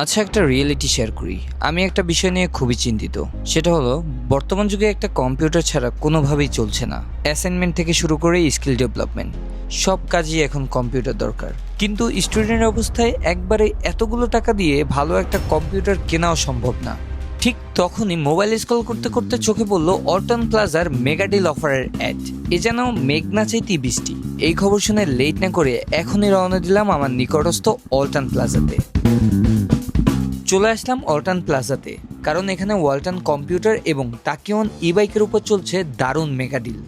আচ্ছা, একটা reality share করি। আমি একটা বিষয় নিয়ে খুবই চিন্তিত। সেটা হলো, বর্তমান যুগে একটা কম্পিউটার ছাড়া কোনোভাবেই চলছে না। অ্যাসাইনমেন্ট থেকে শুরু করে স্কিল ডেভেলপমেন্ট, সব কাজই এখন কম্পিউটার দরকার। কিন্তু স্টুডেন্ট অবস্থায় একবারে এতগুলো টাকা দিয়ে ভালো একটা কম্পিউটার কেনাও সম্ভব না। ঠিক তখনই মোবাইল স্ক্রল করতে করতে চোখে পড়ল অল্টন প্লাজার মেগা ডিল অফারের অ্যাড। এ যেন মেঘ না চাইতেই বৃষ্টি। এই খবর শুনে লেট না করে এখনই রওনা দিলাম আমার নিকটস্থ অল্টন প্লাজাতে। চলে আসলাম ওয়ালটন প্লাজাতে, কারণ এখানে ওয়ালটন কম্পিউটার এবং তাকিওন ই বাইকের উপর চলছে দারুণ মেগা ডিল।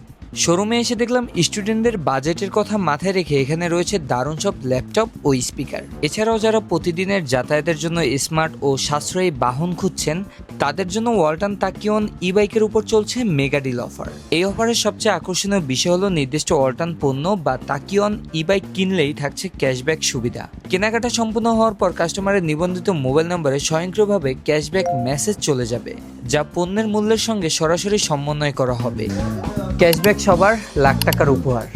শোরুমে এসে দেখলাম স্টুডেন্টদের বাজেটের কথা মাথায় রেখে এখানে রয়েছে দারুণ সব ল্যাপটপ ও স্পিকার। এছাড়াও যারা প্রতিদিনের যাতায়াতের জন্য স্মার্ট ও সাশ্রয়ী বাহন খুঁজছেন, তাদের জন্য ওয়ালটন তাকিওন ই বাইকের উপর চলছে মেগা ডিল অফার। এই অফারের সবচেয়ে আকর্ষণীয় বিষয় হলো, নির্দিষ্ট ওয়ালটন পণ্য বা তাকিওন ই বাইক কিনলেই থাকছে ক্যাশব্যাক সুবিধা। কেনাকাটা সম্পূর্ণ হওয়ার পর কাস্টমারের নিবন্ধিত মোবাইল নম্বরে স্বয়ংক্রিয়ভাবে ক্যাশব্যাক মেসেজ চলে যাবে, যা পণ্যের মূল্যের সঙ্গে সরাসরি সমন্বয় করা হবে। ক্যাশব্যাক সবার লাখ টাকার উপহার।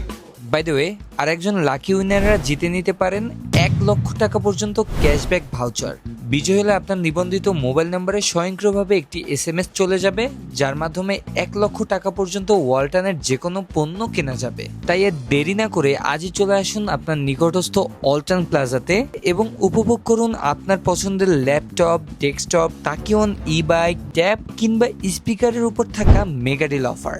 বাই দ্য ওয়ে, আরেকজন লাকি উইনাররা জিতে নিতে পারেন 1 লক্ষ টাকা পর্যন্ত ক্যাশব্যাক ভাউচার। বিজয় হলে আপনার নিবন্ধিত মোবাইল নম্বরে স্বয়ংক্রিয়ভাবে একটি SMS চলে যাবে, যার মাধ্যমে 1 লক্ষ টাকা পর্যন্ত ওয়ালটনের যে কোনো পণ্য কেনা যাবে। তাই এর দেরি না করে আজই চলে আসুন আপনার নিকটস্থ ওয়ালটন প্লাজাতে এবং উপভোগ করুন আপনার পছন্দের ল্যাপটপ, ডেস্কটপ, তাকিওন ই বাইক, ট্যাব কিংবা স্পিকারের উপর থাকা মেগা ডিল অফার।